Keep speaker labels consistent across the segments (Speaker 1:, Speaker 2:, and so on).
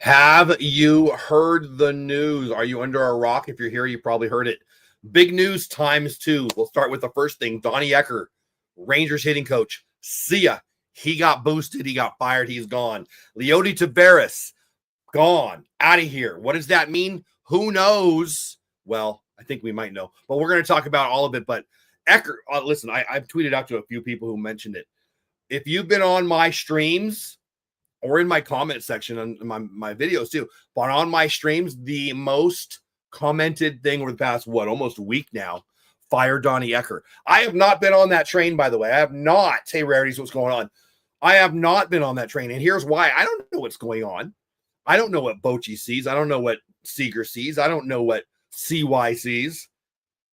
Speaker 1: Have you heard the news? Are you under a rock? If you're here, you probably heard it. Big news times two. We'll start with the first thing. Donnie Ecker, Rangers hitting coach. See ya. He got boosted. He got fired. He's gone. Leody Taveras, gone. Out of here. What does that mean? Who knows? Well, I think we might know. But we're going to talk about all of it. But Ecker, listen, I've tweeted out to a few people who mentioned it. If you've been on my streams, or in my comment section on my videos too, but on my streams, the most commented thing over the past, almost a week now, fire Donnie Ecker. I have not been on that train, by the way. I have not. Hey, Rarities, what's going on? I have not been on that train, and here's why. I don't know what's going on. I don't know what Bochy sees. I don't know what Seeger sees. I don't know what CY sees,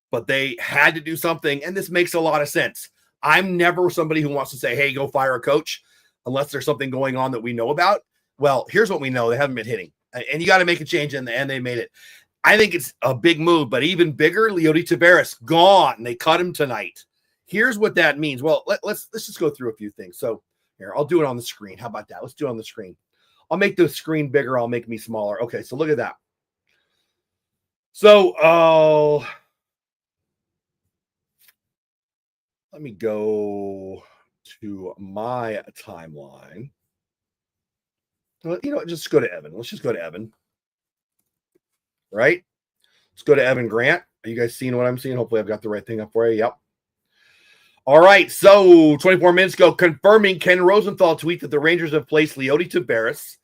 Speaker 1: but they had to do something, and this makes a lot of sense. I'm never somebody who wants to say, hey, go fire a coach, unless there's something going on that we know about. Well, here's what we know. They haven't been hitting. And you got to make a change, and they made it. I think it's a big move, but even bigger, Leody Taveras, gone. They cut him tonight. Here's what that means. Well, let's just go through a few things. So here, I'll do it on the screen. How about that? Let's do it on the screen. I'll make the screen bigger. I'll make me smaller. Okay, so look at that. So let me go to my timeline. You know, just go to Evan. Let's just go to Evan. Right? Let's go to Evan Grant. Are you guys seeing what I'm seeing? Hopefully I've got the right thing up for you. Yep. All right. So 24 minutes ago, confirming Ken Rosenthal tweet that the Rangers have placed Leody Taveras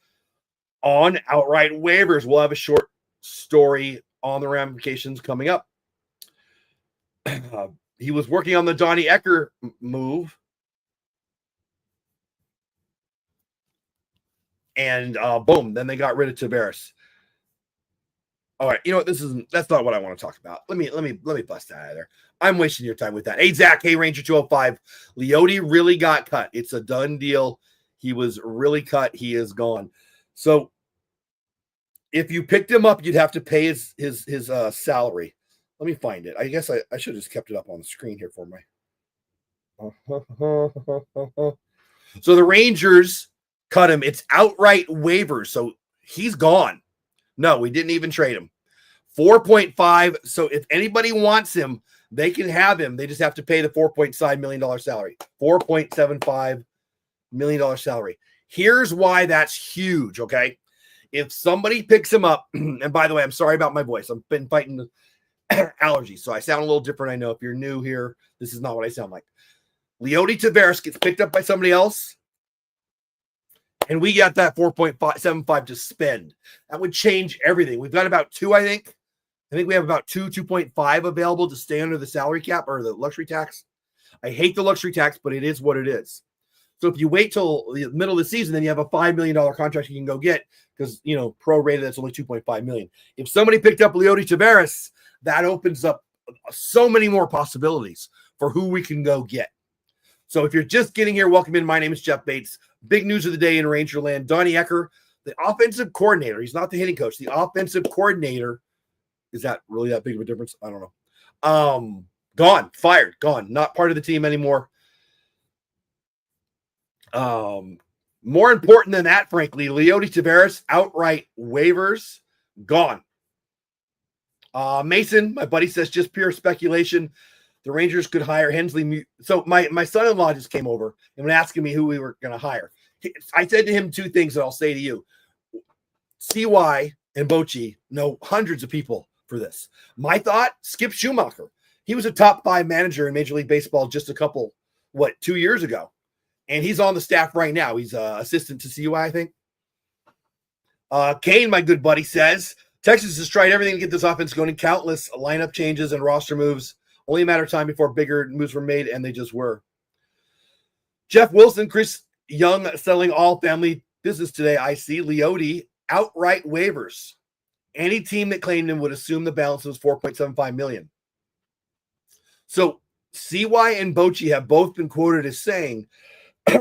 Speaker 1: on outright waivers. We'll have a short story on the ramifications coming up. He was working on the Donnie Ecker move. And boom, then they got rid of Taveras. All right, you know what? That's not what I want to talk about. Let me bust that out of there. I'm wasting your time with that. Hey, Zach, hey, Ranger 205. Leody really got cut. It's a done deal. He was really cut. He is gone. So if you picked him up, you'd have to pay his salary. Let me find it. I guess I should have just kept it up on the screen here for me. So the Rangers cut him. It's outright waivers. So he's gone. No, we didn't even trade him. 4.5. So if anybody wants him, they can have him. They just have to pay the $4.5 million salary. $4.75 million salary. Here's why that's huge, okay? If somebody picks him up, and by the way, I'm sorry about my voice. I've been fighting allergies, so I sound a little different. I know if you're new here, this is not what I sound like. Leody Taveras gets picked up by somebody else, and we got that 4.75 to spend. That would change everything. We've got about 2, I think. I think we have about 2.5 available to stay under the salary cap or the luxury tax. I hate the luxury tax, but it is what it is. So if you wait till the middle of the season, then you have a $5 million contract you can go get because, you know, prorated, that's only $2.5 million. If somebody picked up Leody Taveras, that opens up so many more possibilities for who we can go get. So if you're just getting here, welcome in. My name is Jeff Bates. Big news of the day in Rangerland. Donnie Ecker, the offensive coordinator. He's not the hitting coach. The offensive coordinator. Is that really that big of a difference? I don't know. Gone, fired, gone. Not part of the team anymore. More important than that, frankly, Leody Taveras, outright waivers, gone. Mason, my buddy, says just pure speculation. The Rangers could hire Hensley. So my son-in-law just came over and was asking me who we were going to hire. I said to him 2 things that I'll say to you. CY and Bochy know hundreds of people for this. My thought, Skip Schumacher. He was a top 5 manager in Major League Baseball just a couple, 2 years ago. And he's on the staff right now. He's assistant to CY, I think. Kane, my good buddy, says, Texas has tried everything to get this offense going, countless lineup changes and roster moves. Only a matter of time before bigger moves were made, and they just were. Jeff Wilson, Chris Young selling all family business today. I see Leody outright waivers. Any team that claimed him would assume the balance was $4.75 million. So CY and Bochy have both been quoted as saying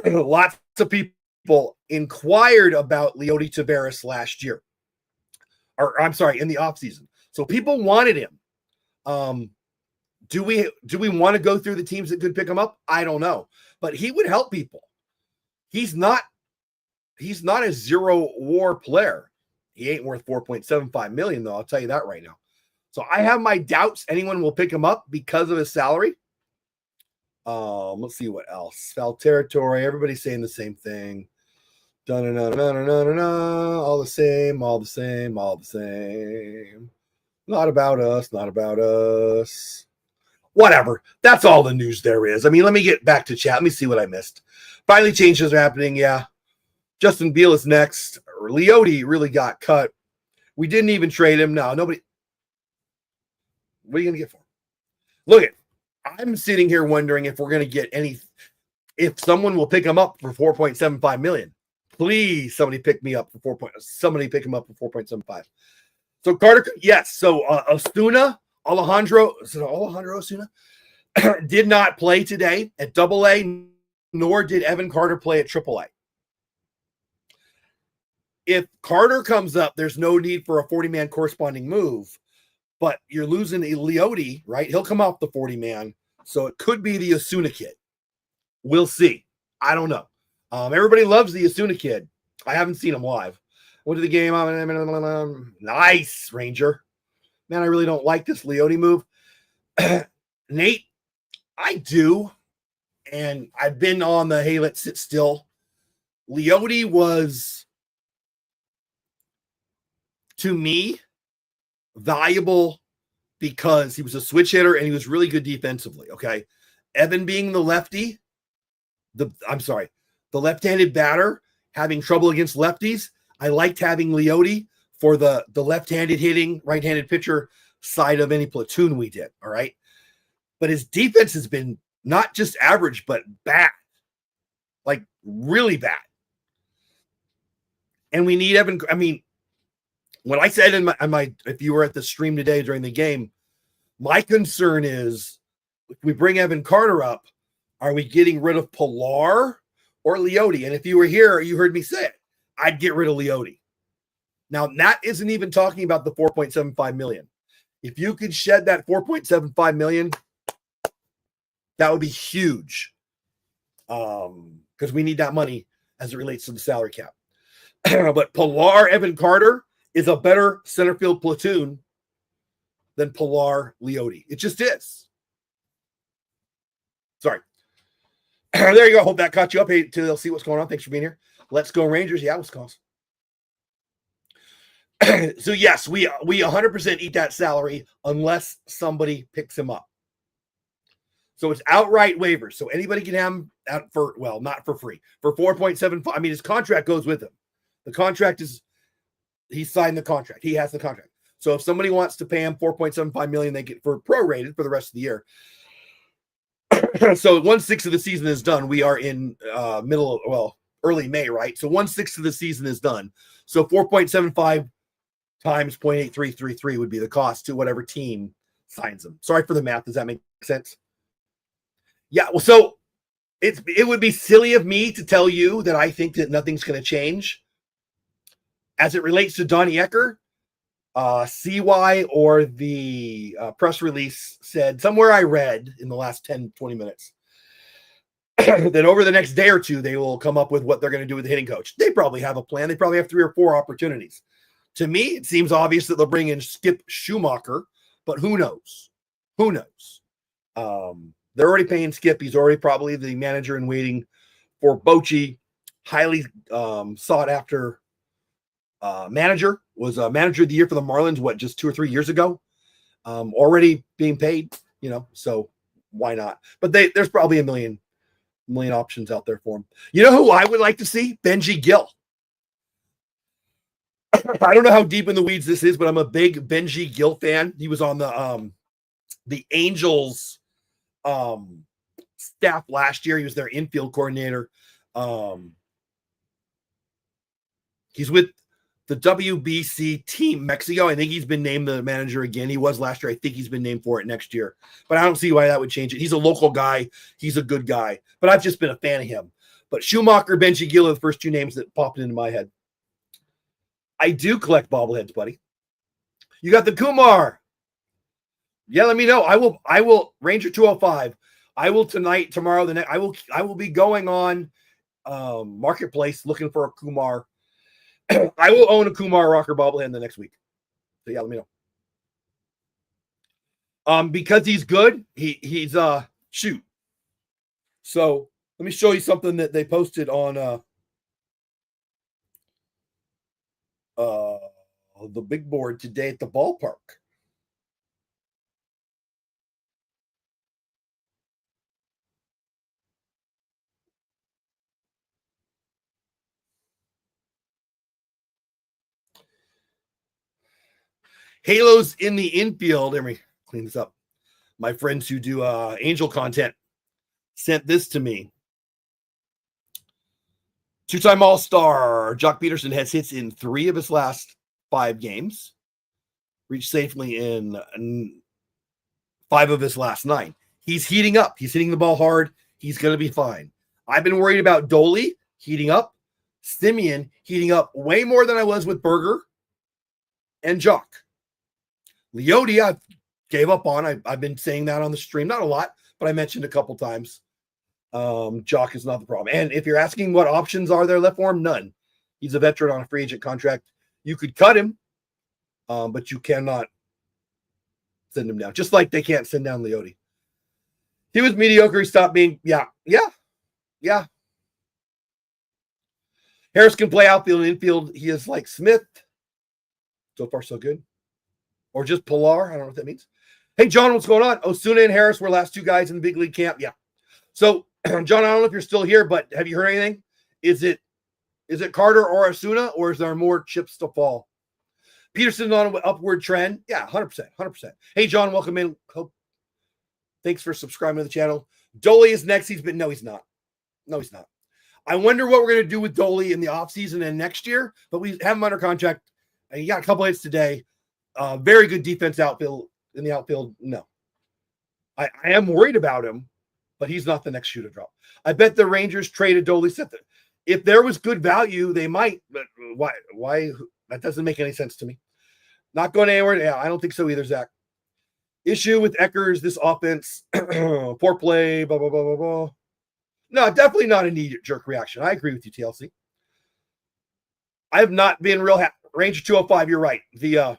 Speaker 1: lots of people inquired about Leody Taveras last year. Or I'm sorry, in the offseason. So people wanted him. Do we want to go through the teams that could pick him up? I don't know. But he would help people. He's not a zero war player. He ain't worth $4.75 million, though. I'll tell you that right now. So I have my doubts anyone will pick him up because of his salary. Let's see what else. Foul territory. Everybody's saying the same thing. All the same, all the same, all the same. Not about us, not about us. Whatever. That's all the news there is. I mean, let me get back to chat. Let me see what I missed. Finally, changes are happening. Yeah. Justin Beal is next. Leody really got cut. We didn't even trade him. No, nobody. What are you going to get for him? Look at. I'm sitting here wondering if we're going to get if someone will pick him up for $4.75 million. Please, somebody pick me up for somebody pick him up for 4.75. So Carter, yes. So Alejandro Osuna did not play today at AA, nor did Evan Carter play at AAA. If Carter comes up, there's no need for a 40-man corresponding move, but you're losing a Leody, right? He'll come off the 40-man, so it could be the Osuna kid. We'll see. I don't know. Everybody loves the Osuna kid. I haven't seen him live. Went to the game. Nice, Ranger. Man, I really don't like this Leody move. Nate, I do. And I've been on the, hey, let's sit still. Leody was, to me, valuable because he was a switch hitter and he was really good defensively, okay? Evan being the lefty, the left-handed batter, having trouble against lefties, I liked having Leody for the left-handed hitting, right-handed pitcher side of any platoon we did, all right? But his defense has been not just average, but bad, like really bad. And we need Evan. I mean, when I said in my if you were at the stream today during the game, my concern is if we bring Evan Carter up, are we getting rid of Pilar or Leody? And if you were here, you heard me say it. I'd get rid of Leody. Now, that isn't even talking about the $4.75 million. If you could shed that $4.75 million, that would be huge. Because we need that money as it relates to the salary cap. But Pilar Evan Carter is a better center field platoon than Pilar Leody. It just is. Sorry. There you go. Hope that caught you up. Hey, they'll see what's going on. Thanks for being here. Let's go Rangers. Yeah, Wisconsin. So yes, we 100% eat that salary unless somebody picks him up. So it's outright waivers. So anybody can have him out for, well, not for free, for 4.75. I mean, his contract goes with him. The contract is, he signed the contract. He has the contract. So if somebody wants to pay him $4.75 million, they get for prorated for the rest of the year. So 1/6 of the season is done. We are in early May, right? So 1/6 of the season is done. So 4.75 times 0.8333 would be the cost to whatever team signs him. Sorry for the math. Does that make sense? Yeah. Well, so it would be silly of me to tell you that I think that nothing's going to change as it relates to Donnie Ecker. CY or the press release said somewhere I read in the last 10, 20 minutes that over the next day or two, they will come up with what they're going to do with the hitting coach. They probably have a plan. They probably have 3 or 4 opportunities. To me, it seems obvious that they'll bring in Skip Schumacher, but who knows? Who knows? They're already paying Skip. He's already probably the manager in waiting for Bochy, highly sought after manager, was a manager of the year for the Marlins, just 2 or 3 years ago, already being paid, so why not? But there's probably a million options out there for him. You know who I would like to see? Benji Gill. I don't know how deep in the weeds this is, but I'm a big Benji Gill fan. He was on the Angels staff last year. He was their infield coordinator. He's with the WBC team Mexico. I think he's been named the manager again. He was last year. I think he's been named for it next year. But I don't see why that would change it. He's a local guy. He's a good guy. But I've just been a fan of him. But Schumacher, Benji Gill are the first 2 names that popped into my head. I do collect bobbleheads, buddy. You got the Kumar. Yeah, let me know. I will Ranger 205. I will tonight, tomorrow, I will be going on Marketplace looking for a Kumar. I will own a Kumar Rocker bobblehead the next week. So yeah, let me know. Because he's good, he's shoot. So let me show you something that they posted on the big board today at the ballpark. Halos in the infield. Let me clean this up. My friends who do Angel content sent this to me. Two-time All-Star Jock Peterson has hits in 3 of his last 5 games. Reached safely in 5 of his last 9. He's heating up. He's hitting the ball hard. He's going to be fine. I've been worried about Dolly heating up. Simeon heating up way more than I was with Berger and Jock. Leody, I gave up on. I've been saying that on the stream. Not a lot, but I mentioned a couple times. Jock is not the problem. And if you're asking what options are there left for him, none. He's a veteran on a free agent contract. You could cut him, but you cannot send him down. Just like they can't send down Leody. He was mediocre. He stopped being, yeah. Harris can play outfield and infield. He is like Smith. So far, so good. Or just Pilar. I don't know what that means. Hey, John, what's going on? Osuna and Harris were last 2 guys in the big league camp. Yeah. So, John, I don't know if you're still here, but have you heard anything? Is it Carter or Osuna, or is there more chips to fall? Peterson on an upward trend. Yeah, 100%. Hey, John, welcome in. Thanks for subscribing to the channel. Dolly is next. He's not. No, he's not. I wonder what we're going to do with Dolly in the offseason and next year, but we have him under contract. He got a couple hits today. Very good defense outfield in the outfield. No. I am worried about him, but he's not the next shoe to drop. I bet the Rangers traded Dolly. If there was good value, they might, but why? That doesn't make any sense to me. Not going anywhere. Yeah, I don't think so either, Zach. Issue with Ecker is this offense. Poor play, blah, blah, blah, blah, blah. No, definitely not a knee-jerk reaction. I agree with you, TLC. I have not been real happy. Ranger 205, you're right. The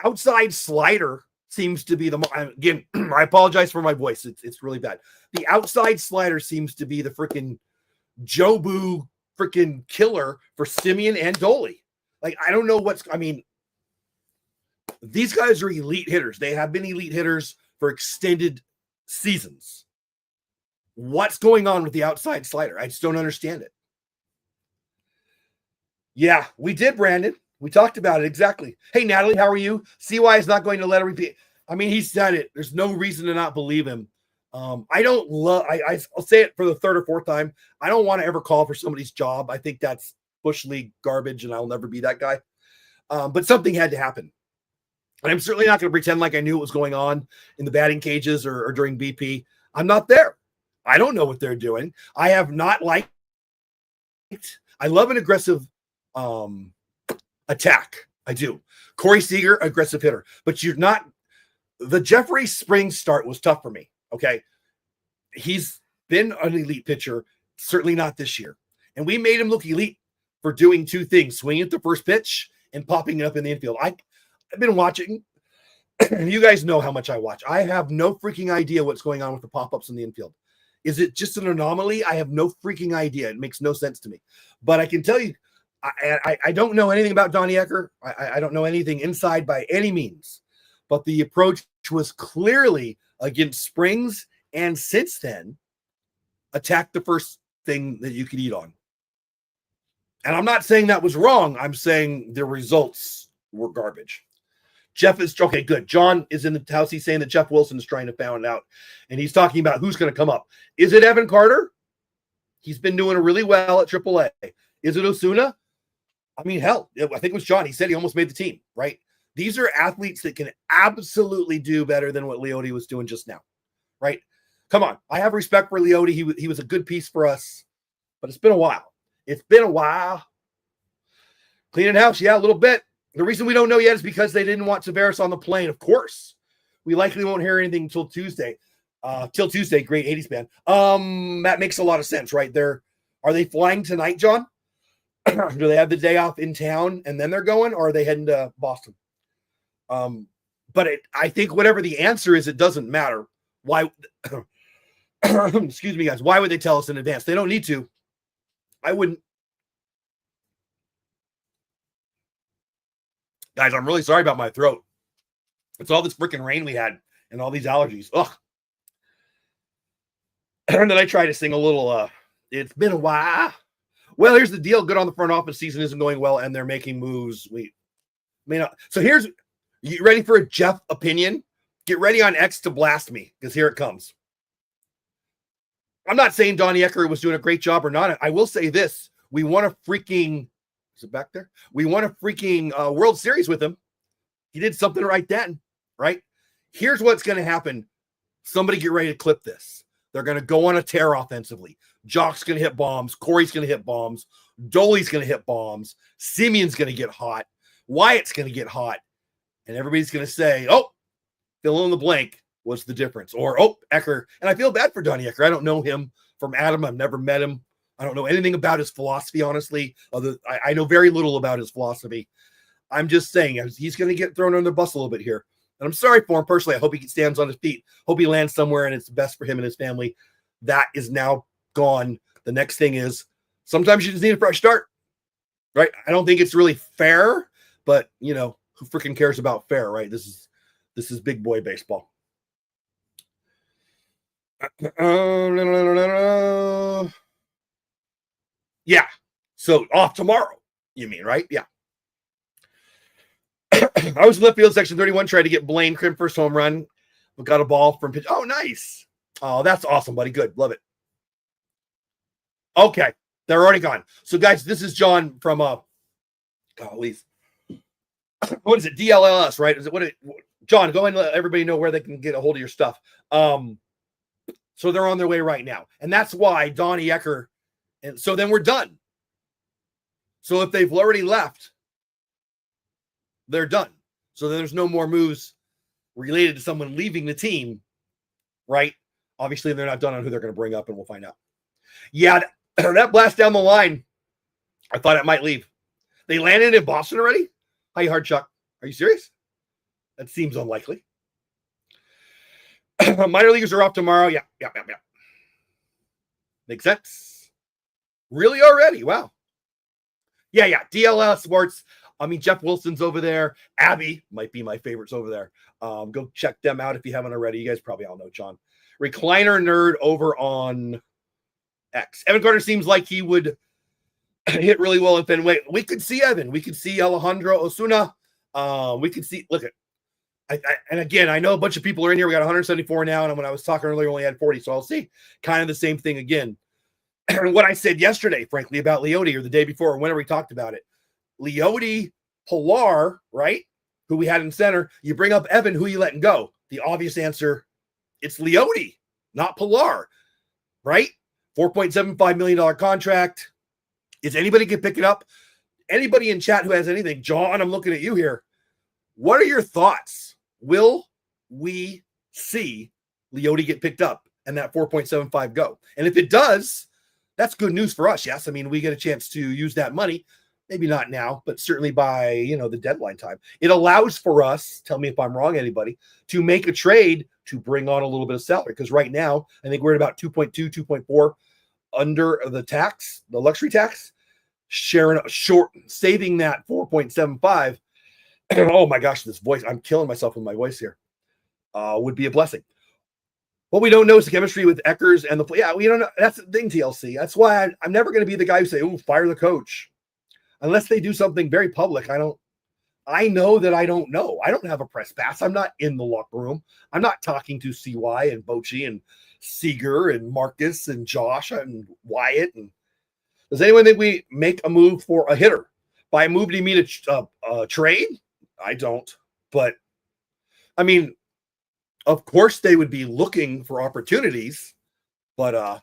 Speaker 1: outside slider seems to be again, I apologize for my voice. It's really bad. The outside slider seems to be the freaking Jobu freaking killer for Simeon and Dolly. Like, I don't know these guys are elite hitters. They have been elite hitters for extended seasons. What's going on with the outside slider? I just don't understand it. Yeah, we did, Brandon. We talked about it. Exactly. Hey, Natalie, how are you? CY is not going to let it repeat. I mean, he said it. There's no reason to not believe him. I'll say it for the 3rd or 4th time. I don't want to ever call for somebody's job. I think that's Bush League garbage, and I'll never be that guy. But something had to happen. And I'm certainly not going to pretend like I knew what was going on in the batting cages or during BP. I'm not there. I don't know what they're doing. I have not liked. I love an aggressive attack. I do. Corey Seager, aggressive hitter. But you're not. The Jeffrey Springs start was tough for me. Okay. He's been an elite pitcher. Certainly not this year. And we made him look elite for doing 2 things: swinging at the first pitch and popping it up in the infield. I've been watching. You guys know how much I watch. I have no freaking idea what's going on with the pop-ups in the infield. Is it just an anomaly? I have no freaking idea. It makes no sense to me. But I can tell you, I don't know anything about Donnie Ecker. I don't know anything inside by any means. But the approach was clearly against Springs, and since then, attack the first thing that you could eat on. And I'm not saying that was wrong. I'm saying the results were garbage. Jeff is okay. Good. John is in the house. He's saying that Jeff Wilson is trying to find out, and he's talking about who's going to come up. Is it Evan Carter? He's been doing really well at AAA. Is it Osuna? I mean, hell, I think it was John. He said he almost made the team, right? These are athletes that can absolutely do better than what Leody was doing just now, right? Come on. I have respect for Leody. He was a good piece for us, but it's been a while. It's been a while. Cleaning house, yeah, a little bit. The reason we don't know yet is because they didn't want Taveras on the plane. Of course, we likely won't hear anything until Tuesday. Great 80s band. That makes a lot of sense, right? Are they flying tonight, John? Do they have the day off in town and then they're going, or are they heading to Boston? But I think whatever the answer is, it doesn't matter. Why? Excuse me, guys. Why would they tell us in advance? They don't need to. I wouldn't. Guys, I'm really sorry about my throat. It's all this freaking rain we had and all these allergies. Ugh. And then I try to sing a little, it's been a while. Well, here's the deal. Good on the front office. Season isn't going well, and they're making moves. We may not. So here's, you ready for a Jeff opinion? Get ready on X to blast me, because here it comes. I'm not saying Donnie Ecker was doing a great job or not. I will say this. We won a freaking, is it back there? We won a freaking World Series with him. He did something right then, right? Here's what's going to happen. Somebody get ready to clip this. They're going to go on a tear offensively. Jock's going to hit bombs. Corey's going to hit bombs. Dolly's going to hit bombs. Simeon's going to get hot. Wyatt's going to get hot. And everybody's going to say, oh, fill in the blank. What's the difference? Or, oh, Ecker. And I feel bad for Donnie Ecker. I don't know him from Adam. I've never met him. I don't know anything about his philosophy, honestly. I know very little about his philosophy. I'm just saying he's going to get thrown under the bus a little bit here. And I'm sorry for him personally. I hope he stands on his feet. Hope he lands somewhere and it's best for him and his family. That is now gone. The next thing is sometimes you just need a fresh start, right? I don't think it's really fair, but you know, who freaking cares about fair, right? This is big boy baseball. Yeah. So off tomorrow, you mean, right? Yeah. I was in left field section 31, tried to get Blaine Krim first home run, but got a ball from pitch. Oh, nice. Oh, that's awesome, buddy. Good. Love it. Okay. They're already gone. So, guys, this is John from gollies. What is it? DLLS, right? Is it John, go and let everybody know where they can get a hold of your stuff. So they're on their way right now. And that's why Donnie Ecker, and so then we're done. So if they've already left, they're done. So there's no more moves related to someone leaving the team, right? Obviously, they're not done on who they're going to bring up, and we'll find out. Yeah, that blast down the line, I thought it might leave. They landed in Boston already? Hi, Hard Chuck. Are you serious? That seems unlikely. Minor leaguers are off tomorrow. Yeah. Makes sense. Really already? Wow. Yeah. DLL Sports. I mean, Jeff Wilson's over there. Abby might be my favorites over there. Go check them out if you haven't already. You guys probably all know John. Recliner Nerd over on X. Evan Carter seems like he would hit really well in Fenway. We could see Evan. We could see Alejandro Osuna. We could see, look at, and again, I know a bunch of people are in here. We got 174 now. And when I was talking earlier, we only had 40. So I'll see kind of the same thing again. And what I said yesterday, frankly, about Leody, or the day before, or whenever we talked about it, Leody, Pilar, right? Who we had in center. You bring up Evan, who you letting go? The obvious answer, it's Leody, not Pilar, right? $4.75 million contract. Is anybody can pick it up? Anybody in chat who has anything? John, I'm looking at you here. What are your thoughts? Will we see Leody get picked up and that 4.75 go? And if it does, that's good news for us. Yes. I mean, we get a chance to use that money. Maybe not now, but certainly by, the deadline time. It allows for us, tell me if I'm wrong, anybody, to make a trade to bring on a little bit of salary. Because right now, I think we're at about 2.2, 2.4 under the tax, the luxury tax, saving that 4.75. Oh my gosh, this voice, I'm killing myself with my voice here, would be a blessing. What we don't know is the chemistry with Eckers and we don't know. That's the thing, TLC. That's why I'm never going to be the guy who say, fire the coach. Unless they do something very public. I know that I don't know. I don't have a press pass. I'm not in the locker room. I'm not talking to CY and Bochy and Seager and Marcus and Josh and Wyatt. And does anyone think we make a move for a hitter? By a move, do you mean a trade? I don't. But, I mean, of course they would be looking for opportunities, but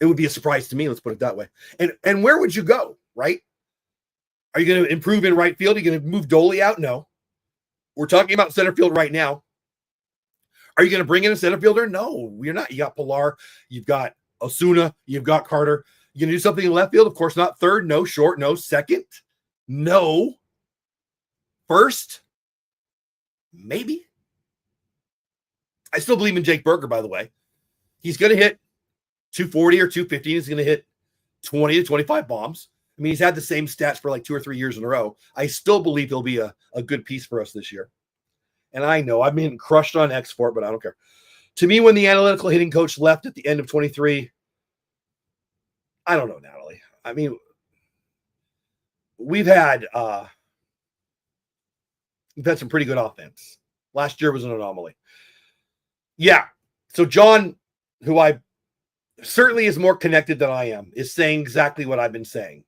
Speaker 1: it would be a surprise to me. Let's put it that way. And where would you go, right? Are you going to improve in right field? Are you going to move Dolly out? No. We're talking about center field right now. Are you going to bring in a center fielder? No, you're not. You got Pilar, you've got Osuna, you've got Carter. You gonna do something in left field? Of course not. Third, no. Short, no. Second, no. First, maybe. I still believe in Jake Burger, by the way. He's going to hit 240 or 250. He's going to hit 20 to 25 bombs. I mean, he's had the same stats for like 2 or 3 years in a row. I still believe he'll be a good piece for us this year. And I know I've been crushed on X for it, but I don't care. To me, when the analytical hitting coach left at the end of 23, I don't know, Natalie. I mean, we've had some pretty good offense. Last year was an anomaly. Yeah. So John, who I certainly is more connected than I am, is saying exactly what I've been saying.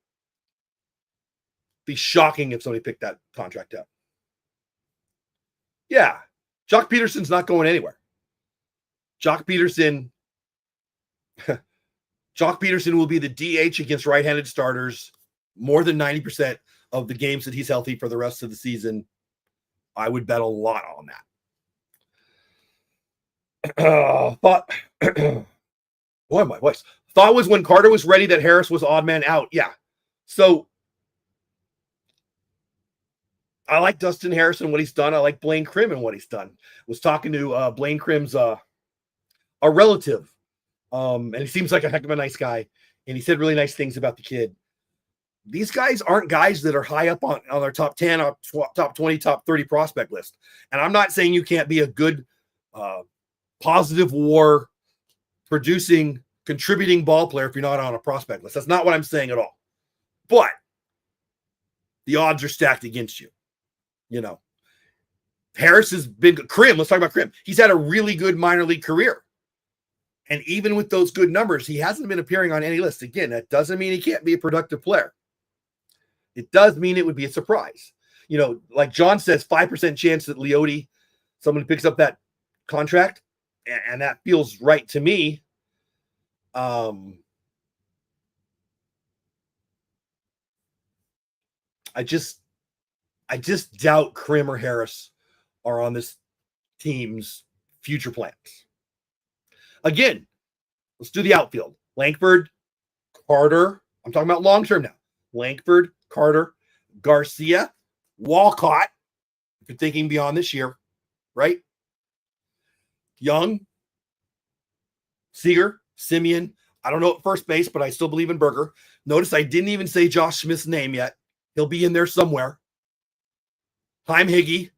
Speaker 1: Be shocking if somebody picked that contract up. Yeah. Jock Peterson's not going anywhere. Jock Peterson will be the DH against right-handed starters more than 90% of the games that he's healthy for the rest of the season. I would bet a lot on that. Thought my voice. Thought was when Carter was ready that Harris was odd man out. Yeah. So I like Dustin Harrison, what he's done. I like Blaine Krim and what he's done. Was talking to Blaine Krim's a relative. And he seems like a heck of a nice guy. And he said really nice things about the kid. These guys aren't guys that are high up on their top 10, top 20, top 30 prospect list. And I'm not saying you can't be a good positive WAR producing, contributing ball player if you're not on a prospect list. That's not what I'm saying at all. But the odds are stacked against you. You know, Harris has been Krim. Let's talk about Krim. He's had a really good minor league career. And even with those good numbers, he hasn't been appearing on any list. Again, that doesn't mean he can't be a productive player. It does mean it would be a surprise. You know, like John says, 5% chance that Leody, someone picks up that contract. And that feels right to me. I just doubt Krim or Harris are on this team's future plans. Again, let's do the outfield. Lankford, Carter. I'm talking about long-term now. Lankford, Carter, Garcia, Walcott, if you're thinking beyond this year, right? Young, Seager, Simeon. I don't know at first base, but I still believe in Berger. Notice I didn't even say Josh Smith's name yet. He'll be in there somewhere. Heim Higgy.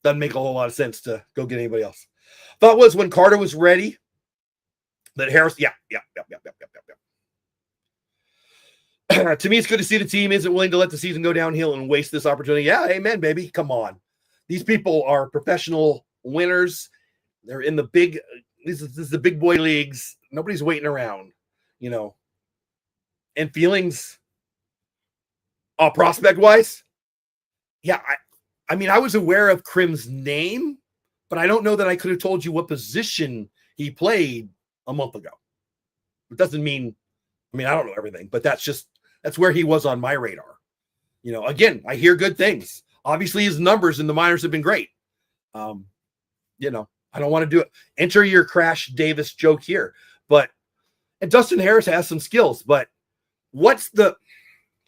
Speaker 1: Doesn't make a whole lot of sense to go get anybody else. Thought was when Carter was ready that Harris, yeah. To me, it's good to see the team isn't willing to let the season go downhill and waste this opportunity. Yeah, amen, baby. Come on. These people are professional winners. They're in the big, this is the big boy leagues. Nobody's waiting around, you know. And feelings, prospect-wise, yeah, I mean, I was aware of Krim's name, but I don't know that I could have told you what position he played a month ago. It doesn't mean, I don't know everything, but that's where he was on my radar. You know, again, I hear good things. Obviously, his numbers in the minors have been great. You know, I don't want to do it. Enter your Crash Davis joke here. And Dustin Harris has some skills, but boy,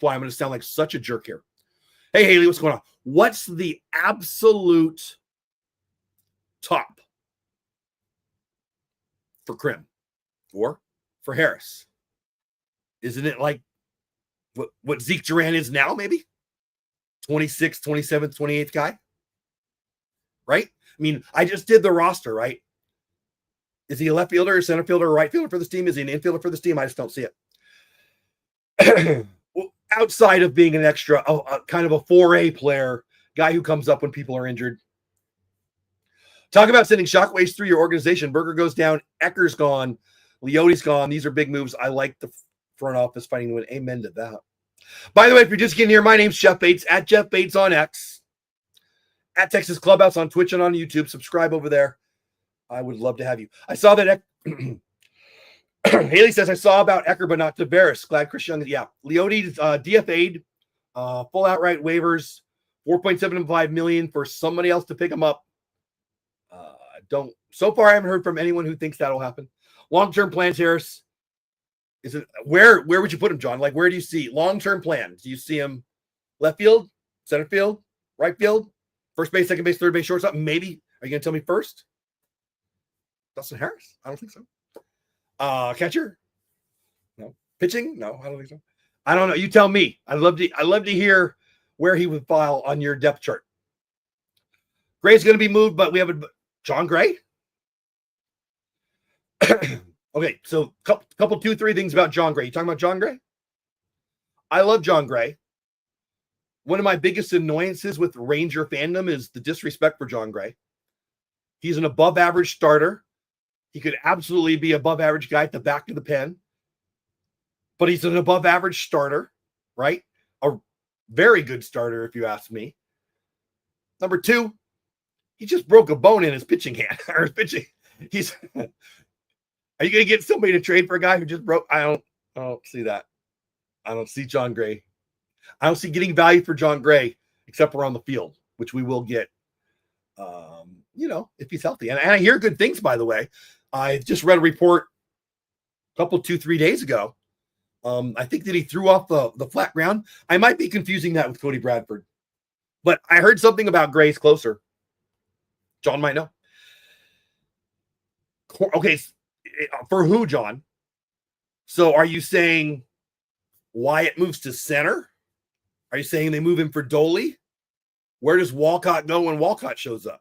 Speaker 1: I'm going to sound like such a jerk here. Hey, Haley, what's going on? What's the absolute top for Krim or for Harris? Isn't it like what Zeke Duran is now, maybe? 26th, 27th, 28th guy? Right? I mean, I just did the roster, right? Is he a left fielder, a center fielder, or right fielder for this team? Is he an infielder for this team? I just don't see it. Outside of being an extra, kind of a 4A player, guy who comes up when people are injured. Talk about sending shockwaves through your organization. Berger goes down. Ecker's gone. Leody's gone. These are big moves. I like the front office fighting to win. Amen to that. By the way, if you're just getting here, my name's Jeff Bates, at Jeff Bates on X, at Texas Clubhouse on Twitch and on YouTube. Subscribe over there. I would love to have you. I saw that Haley says, I saw about Ecker, but not Taveras. Glad Chris Young. Yeah. Leody DFA'd, full outright waivers, $4.75 million for somebody else to pick him up. So far, I haven't heard from anyone who thinks that'll happen. Long-term plans, Harris. Is it where would you put him, John? Like, where do you see long-term plans? Do you see him left field, center field, right field, first base, second base, third base, shortstop? Maybe. Are you gonna tell me first? Dustin Harris? I don't think so. Catcher? No. Pitching? No, I don't think so. I don't know. You tell me. I'd love to hear where he would file on your depth chart. Gray's going to be moved, but we have John Gray. Okay, so couple, 2-3 things about John Gray. You talking about John Gray? I love John Gray. One of my biggest annoyances with Ranger fandom is the disrespect for John Gray. He's an above-average starter. He could absolutely be above-average guy at the back of the pen. But he's an above-average starter, right? A very good starter, if you ask me. Number 2, he just broke a bone in his pitching hand. Or his pitching. Are you going to get somebody to trade for a guy who just broke? I don't see that. I don't see John Gray. I don't see getting value for John Gray except for on the field, which we will get, if he's healthy. And I hear good things, by the way. I just read a report a couple, 2-3 days ago. I think that he threw off the flat ground. I might be confusing that with Cody Bradford. But I heard something about Gray's closer. John might know. Okay, for who, John? So are you saying Wyatt moves to center? Are you saying they move him for Doley? Where does Walcott go when Walcott shows up?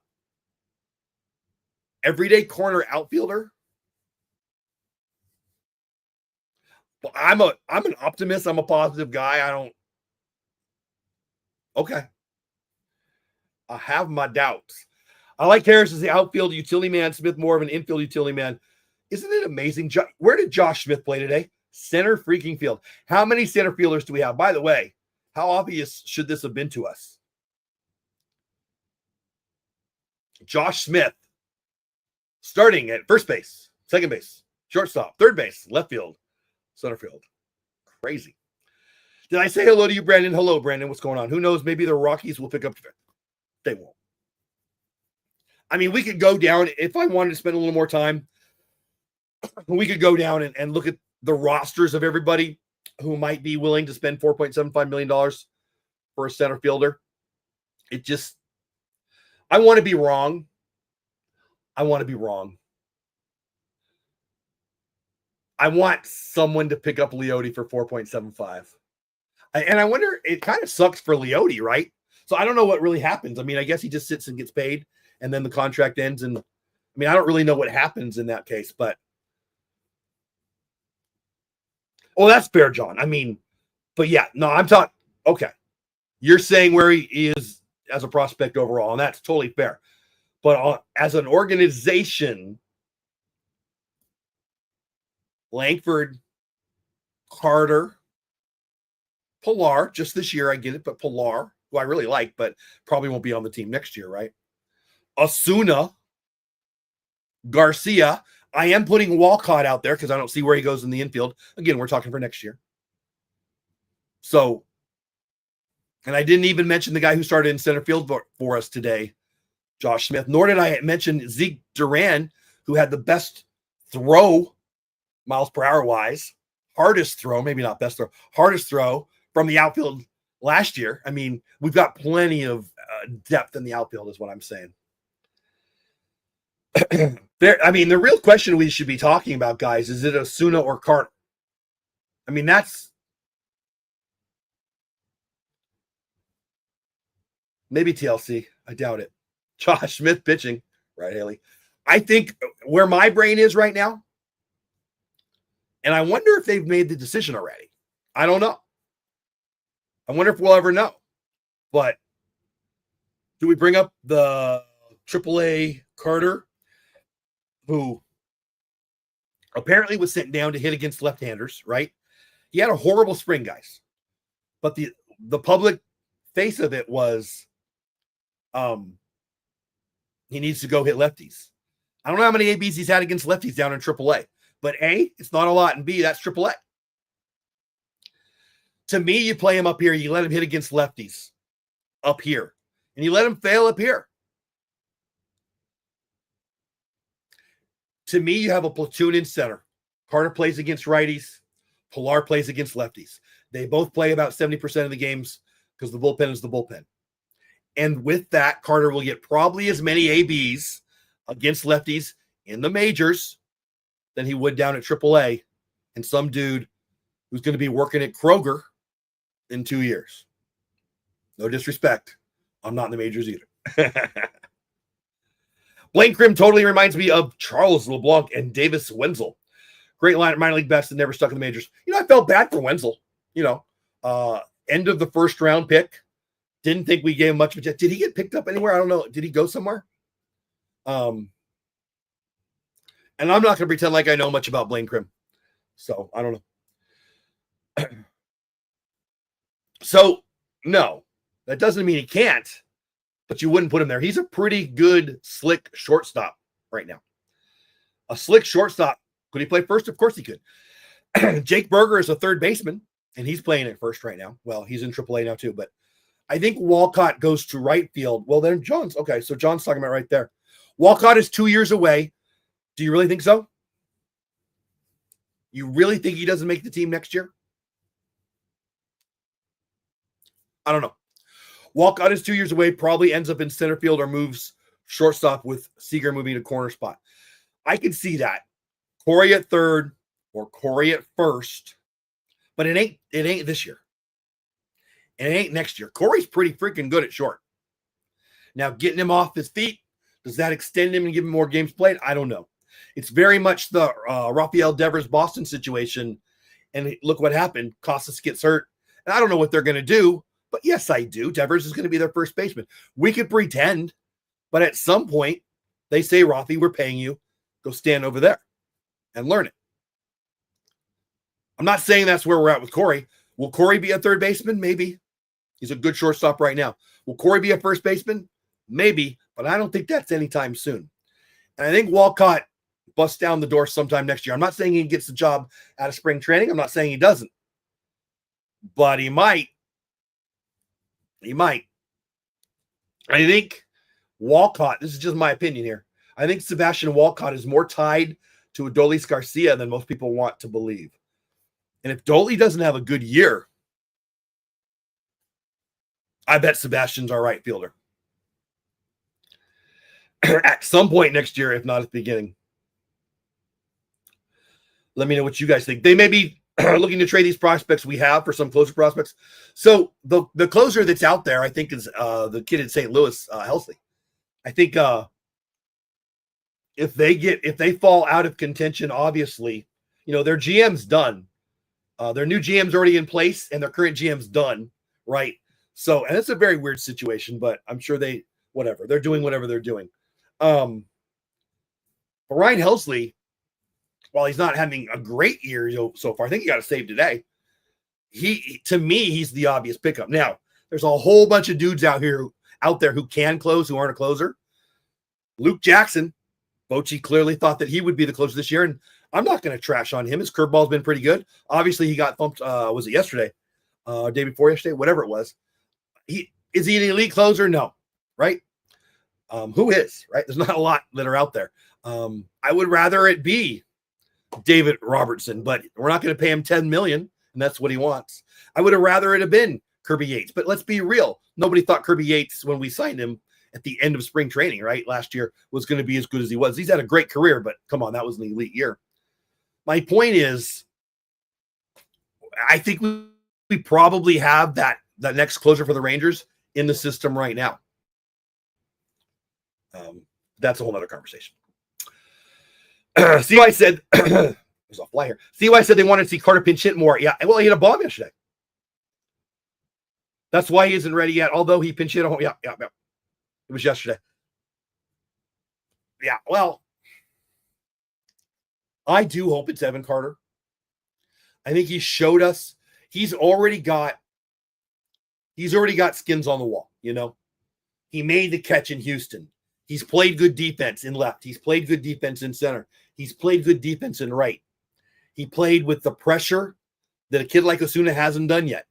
Speaker 1: Everyday corner outfielder? Well, I'm an optimist. I'm a positive guy. Okay. I have my doubts. I like Harris as the outfield utility man, Smith more of an infield utility man. Isn't it amazing? Where did Josh Smith play today? Center freaking field. How many center fielders do we have? By the way, how obvious should this have been to us? Josh Smith starting at first base, second base, shortstop, third base, left field, center field. Crazy. Did I say hello to you, Brandon? Hello, Brandon. What's going on? Who knows? Maybe the Rockies will pick up. They won't. I mean, we could go down. If I wanted to spend a little more time, we could go down and look at the rosters of everybody who might be willing to spend $4.75 million for a center fielder. I want to be wrong. I want someone to pick up Leody for 4.75. And I wonder, it kind of sucks for Leody, right? So I don't know what really happens. I mean, I guess he just sits and gets paid and then the contract ends. And I mean, I don't really know what happens in that case, but that's fair, John. I mean, but yeah, no, I'm talking, okay. You're saying where he is as a prospect overall, and that's totally fair. But as an organization, Langford, Carter, Pilar, just this year, I get it, but Pilar, who I really like, but probably won't be on the team next year, right? Osuna, Garcia. I am putting Walcott out there because I don't see where he goes in the infield. Again, we're talking for next year. So, and I didn't even mention the guy who started in center field for us today, Josh Smith, nor did I mention Zeke Duran, who had the best throw, miles per hour wise, hardest throw, maybe not best throw, hardest throw from the outfield last year. I mean, we've got plenty of depth in the outfield is what I'm saying. I mean, the real question we should be talking about, guys, is it Osuna or Carter? I mean, that's maybe TLC. I doubt it. Josh Smith pitching, right, Haley? I think where my brain is right now, and I wonder if they've made the decision already. I don't know. I wonder if we'll ever know. But do we bring up the AAA Carter, who apparently was sent down to hit against left-handers, right? He had a horrible spring, guys. But the public face of it was he needs to go hit lefties. I don't know how many ABs he's had against lefties down in AAA. But A, it's not a lot, and B, that's AAA. To me, you play him up here, you let him hit against lefties up here, and you let him fail up here. To me, you have a platoon in center. Carter plays against righties. Pilar plays against lefties. They both play about 70% of the games because the bullpen is the bullpen. And with that, Carter will get probably as many ABs against lefties in the majors than he would down at AAA, and some dude who's going to be working at Kroger in 2 years. No disrespect. I'm not in the majors either. Blaine Crim totally reminds me of Charles LeBlanc and Davis Wenzel. Great line at minor league best and never stuck in the majors. I felt bad for Wenzel. End of the first round pick. Didn't think we gave him much of a chance. Did he get picked up anywhere? I don't know. Did he go somewhere? And I'm not going to pretend like I know much about Blaine Crim. So I don't know. So no, that doesn't mean he can't, but you wouldn't put him there. He's a pretty good, slick shortstop right now. A slick shortstop. Could he play first? Of course he could. Jake Berger is a third baseman, and he's playing at first right now. Well, he's in AAA now too, but I think Walcott goes to right field. Well, then John's. Okay, so John's talking about right there. Walcott is 2 years away. Do you really think so? You really think he doesn't make the team next year? I don't know. Walcott is 2 years away, probably ends up in center field or moves shortstop with Seager moving to corner spot. I can see that. Corey at third or Corey at first, but it ain't this year. And it ain't next year. Corey's pretty freaking good at short. Now, getting him off his feet, does that extend him and give him more games played? I don't know. It's very much the Rafael Devers Boston situation. And look what happened. Costas gets hurt. And I don't know what they're going to do, but yes, I do. Devers is going to be their first baseman. We could pretend, but at some point, they say, Rafi, we're paying you. Go stand over there and learn it. I'm not saying that's where we're at with Corey. Will Corey be a third baseman? Maybe. He's a good shortstop right now. Will Corey be a first baseman? Maybe, but I don't think that's anytime soon. And I think Walcott busts down the door sometime next year. I'm not saying he gets the job out of spring training. I'm not saying he doesn't. But he might. He might. I think Walcott, this is just my opinion here. I think Sebastian Walcott is more tied to Adolis Garcia than most people want to believe. And if Dolly doesn't have a good year, I bet Sebastian's our right fielder. At some point next year, if not at the beginning. Let me know what you guys think. They may be looking to trade these prospects we have for some closer prospects. So the closer that's out there, I think, is the kid in St. Louis, Helsley. I think if they fall out of contention, obviously, their GM's done. Their new GM's already in place, and their current GM's done, right? So, and it's a very weird situation, but I'm sure they're doing whatever they're doing. But Ryan Helsley, while he's not having a great year so far, I think he got a save today. To me, he's the obvious pickup. Now, there's a whole bunch of dudes out there who can close, who aren't a closer. Luke Jackson, Bochy clearly thought that he would be the closer this year, and I'm not going to trash on him. His curveball's been pretty good. Obviously, he got thumped. Was it yesterday? Day before yesterday? Whatever it was. Is he an elite closer? No, right? Who is, right? There's not a lot that are out there. I would rather it be David Robertson, but we're not going to pay him $10 million, and that's what he wants. I would have rather it have been Kirby Yates, but let's be real. Nobody thought Kirby Yates, when we signed him at the end of spring training, right, last year, was going to be as good as he was. He's had a great career, but come on, that was an elite year. My point is, I think we probably have that next closer for the Rangers in the system right now. That's a whole other conversation. CY said, there's a fly here. CY said they wanted to see Carter pinch hit more. Yeah, well, he hit a bomb yesterday. That's why he isn't ready yet, although he pinch hit a home. Yeah. It was yesterday. Yeah, well, I do hope it's Evan Carter. I think he showed us he's already got skins on the wall, He made the catch in Houston. He's played good defense in left. He's played good defense in center. He's played good defense in right. He played with the pressure that a kid like Osuna hasn't done yet.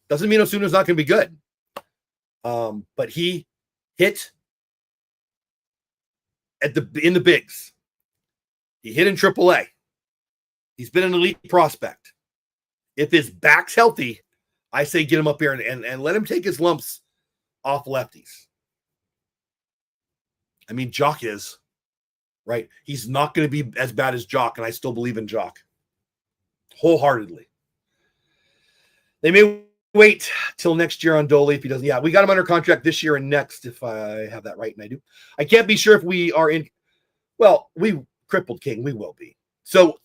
Speaker 1: Doesn't mean Osuna's not going to be good. But he hit in the bigs. He hit in AAA. He's been an elite prospect. If his back's healthy, I say get him up here and let him take his lumps off lefties. I mean, Jock is, right? He's not going to be as bad as Jock, and I still believe in Jock wholeheartedly. They may wait till next year on Doley if he doesn't. Yeah, we got him under contract this year and next, if I have that right, and I do. I can't be sure if we are in. Well, we crippled King. We will be. So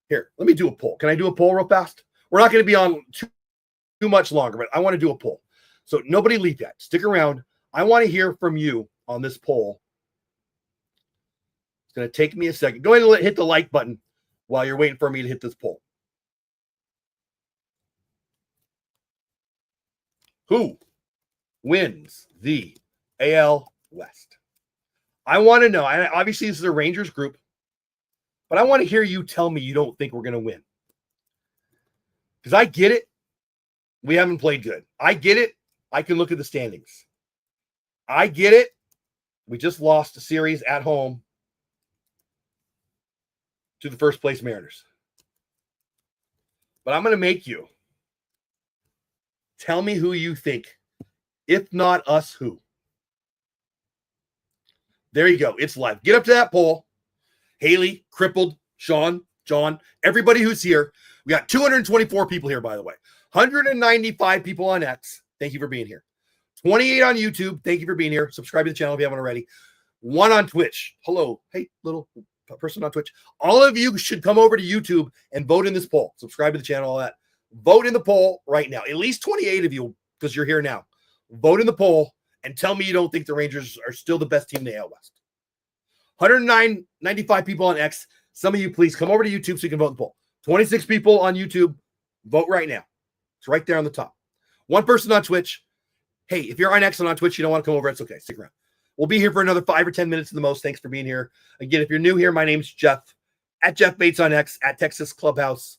Speaker 1: here, let me do a poll. Can I do a poll real fast? We're not going to be on too much longer, but I want to do a poll. So nobody leave yet. Stick around. I want to hear from you on this poll. It's going to take me a second. Go ahead and hit the like button while you're waiting for me to hit this poll. Who wins the AL West? I want to know. Obviously, this is a Rangers group, but I want to hear you tell me you don't think we're going to win. Because I get it. We haven't played good. I get it. I can look at the standings. I get it. We just lost a series at home to the first place Mariners. But I'm going to make you tell me who you think. If not us, who? There you go. It's live. Get up to that poll. Haley, Crippled, Sean, John, everybody who's here. We got 224 people here, by the way. 195 people on X. Thank you for being here. 28 on YouTube. Thank you for being here. Subscribe to the channel if you haven't already. 1 on Twitch. Hello. Hey, little person on Twitch. All of you should come over to YouTube and vote in this poll. Subscribe to the channel, all that. Vote in the poll right now. At least 28 of you, because you're here now. Vote in the poll and tell me you don't think the Rangers are still the best team in the AL West. 195 people on X. Some of you, please come over to YouTube so you can vote in the poll. 26 people on YouTube. Vote right now. It's right there on the top. 1 person on Twitch. Hey, if you're on X and on Twitch, you don't want to come over, it's okay. Stick around. We'll be here for another 5 or 10 minutes at the most. Thanks for being here. Again, if you're new here, my name's Jeff. At Jeff Bates on X. At Texas Clubhouse.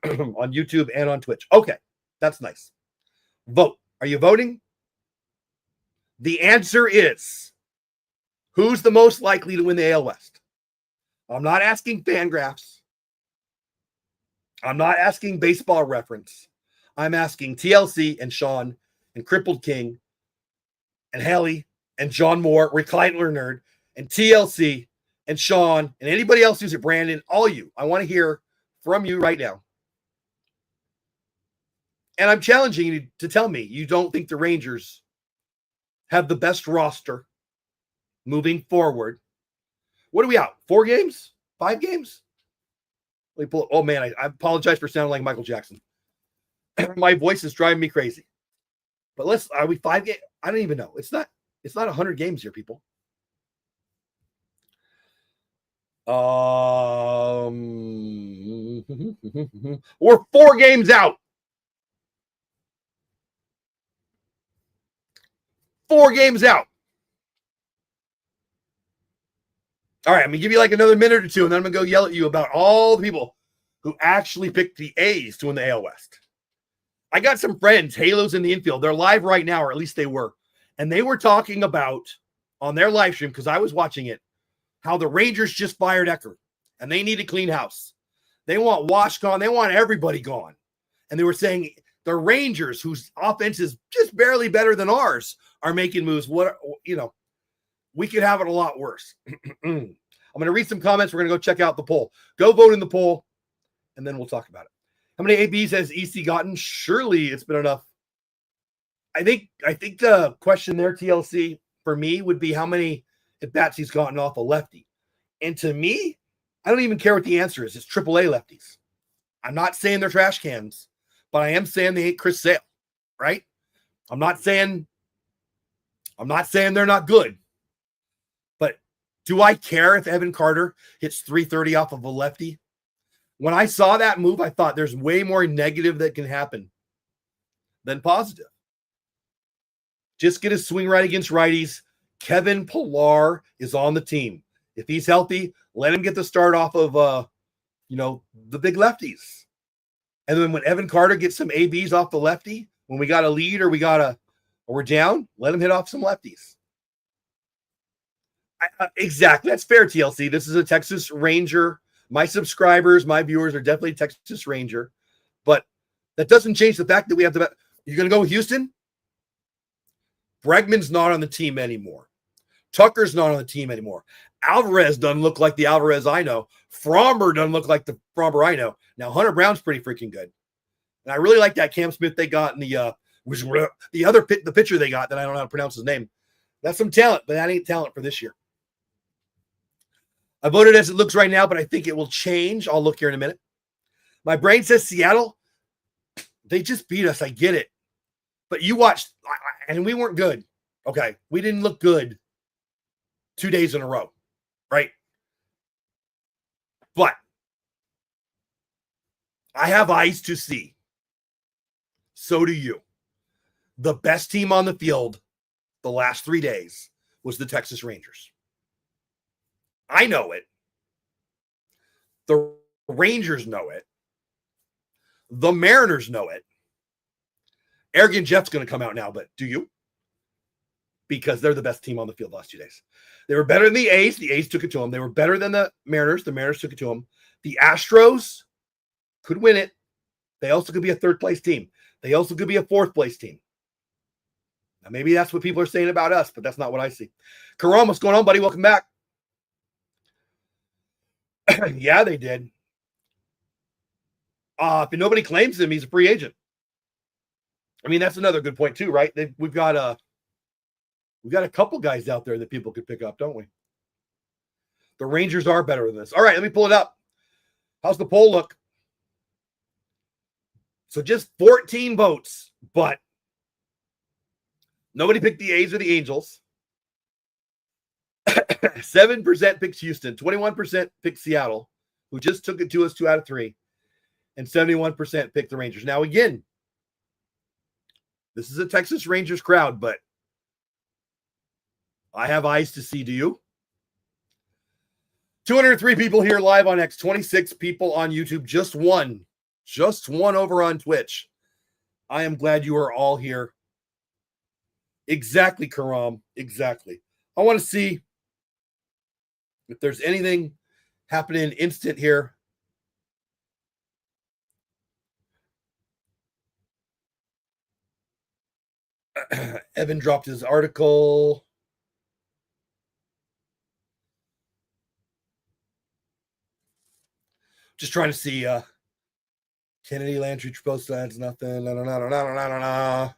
Speaker 1: On YouTube and on Twitch. Okay, that's nice. Vote. Are you voting? The answer is, who's the most likely to win the AL West? I'm not asking Fangraphs. I'm not asking Baseball Reference. I'm asking TLC and Sean and Crippled King and Haley and John Moore, Recliner Nerd, and TLC and Sean and anybody else who's at Brandon, all you. I want to hear from you right now. And I'm challenging you to tell me you don't think the Rangers have the best roster moving forward. What are we out? 4 games? 5 games? Let me pull it. Oh, man, I apologize for sounding like Michael Jackson. My voice is driving me crazy. But are we 5 games? I don't even know. It's not 100 games here, people. We're 4 games out. 4 games out. All right, I'm going to give you like another minute or two, and then I'm going to go yell at you about all the people who actually picked the A's to win the AL West. I got some friends, Halos in the infield. They're live right now, or at least they were. And they were talking about, on their live stream, because I was watching it, how the Rangers just fired Ecker, and they need a clean house. They want Wash gone. They want everybody gone. And they were saying the Rangers, whose offense is just barely better than ours, are making moves. We could have it a lot worse. I'm going to read some comments. We're going to go check out the poll. Go vote in the poll, and then we'll talk about it. How many ABs has EC gotten? Surely it's been enough. I think the question there, TLC, for me would be how many at-bats he's gotten off a lefty. And to me, I don't even care what the answer is. It's AAA lefties. I'm not saying they're trash cans, but I am saying they ain't Chris Sale, right? I'm not saying they're not good. But do I care if Evan Carter hits 330 off of a lefty? When I saw that move, I thought there's way more negative that can happen than positive. Just get his swing right against righties. Kevin Pillar is on the team. If he's healthy, let him get the start off of the big lefties. And then when Evan Carter gets some ABs off the lefty, when we got a lead or we're down, let him hit off some lefties. Exactly. That's fair, TLC. This is a Texas Ranger. My subscribers, my viewers are definitely Texas Ranger. But that doesn't change the fact that we have the best. You're going to go with Houston? Bregman's not on the team anymore. Tucker's not on the team anymore. Alvarez doesn't look like the Alvarez I know. Fromber doesn't look like the Fromber I know. Now, Hunter Brown's pretty freaking good. And I really like that Cam Smith they got in the the pitcher they got that I don't know how to pronounce his name. That's some talent, but that ain't talent for this year. I voted as it looks right now, but I think it will change. I'll look here in a minute. My brain says Seattle. They just beat us. I get it. But you watched, and we weren't good. Okay. We didn't look good 2 days in a row, right? But I have eyes to see. So do you. The best team on the field the last 3 days was the Texas Rangers. I know it. The Rangers know it. The Mariners know it. Arrogant Jeff's going to come out now, but do you? Because they're the best team on the field the last 2 days. They were better than the A's. The A's took it to them. They were better than the Mariners. The Mariners took it to them. The Astros could win it. They also could be a third-place team. They also could be a fourth-place team. Now, maybe that's what people are saying about us, but that's not what I see. Karam, what's going on, buddy? Welcome back. Yeah, they did. If nobody claims him, he's a free agent. I mean, that's another good point too, right? We've got a couple guys out there that people could pick up, don't we? The Rangers are better than this. All right, let me pull it up. How's the poll look? So just 14 votes, but nobody picked the A's or the Angels. 7% picks Houston, 21% picked Seattle, who just took it to us 2 out of 3, and 71% picked the Rangers. Now, again, this is a Texas Rangers crowd, but I have eyes to see. Do you? 203 people here live on X, 26 people on YouTube, just one over on Twitch. I am glad you are all here. Exactly, Karam. Exactly. I want to see if there's anything happening instant here. Evan dropped his article. Just trying to see Kennedy, Landry, post ads, nothing. No.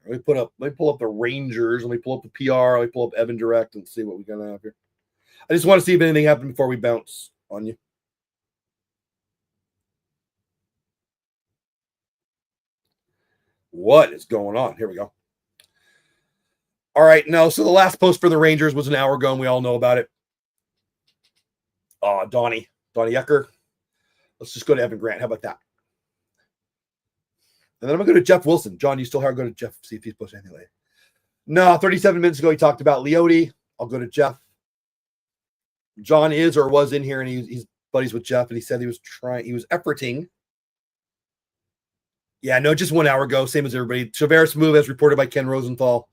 Speaker 1: Let me pull up the Rangers. Let me pull up the PR. Let me pull up Evan Direct and see what we're gonna have here. I just want to see if anything happened before we bounce on you. What is going on? Here we go. All right, no. So the last post for the Rangers was an hour ago, and we all know about it. Donnie Ecker. Let's just go to Evan Grant. How about that? And then I'm going to go to Jeff Wilson. John, you still have to go to Jeff, see if he's posted anything later. No, 37 minutes ago, he talked about Leody. I'll go to Jeff. John is or was in here, and he's buddies with Jeff, and he said he was efforting. Yeah, no, just 1 hour ago, same as everybody. Taveras move, as reported by Ken Rosenthal,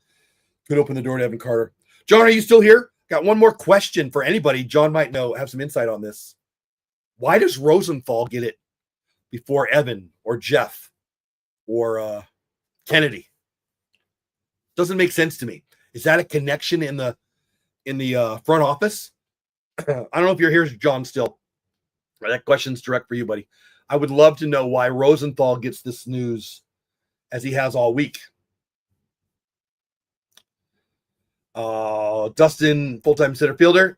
Speaker 1: could open the door to Evan Carter. John, are you still here? Got one more question for anybody. John might have some insight on this. Why does Rosenthal get it before Evan or Jeff or Kennedy? Doesn't make sense to me. Is that a connection in the front office? I don't know if you're here, John, still. That question's direct for you, buddy. I would love to know why Rosenthal gets this news as he has all week. Dustin, full-time center fielder?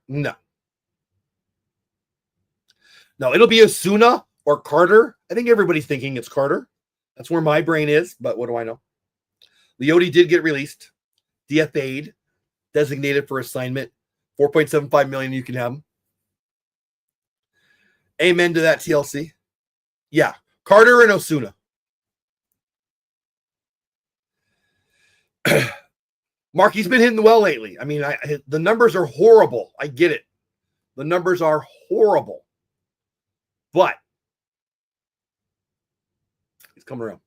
Speaker 1: No, it'll be Osuna or Carter. I think everybody's thinking it's Carter. That's where my brain is, but what do I know? Leody did get released, DFA'd, designated for assignment, $4.75 million. You can have him. Amen to that, TLC. Yeah, Carter and Osuna. Mark, he's been hitting well lately. I mean, the numbers are horrible. I get it. The numbers are horrible. But he's coming around.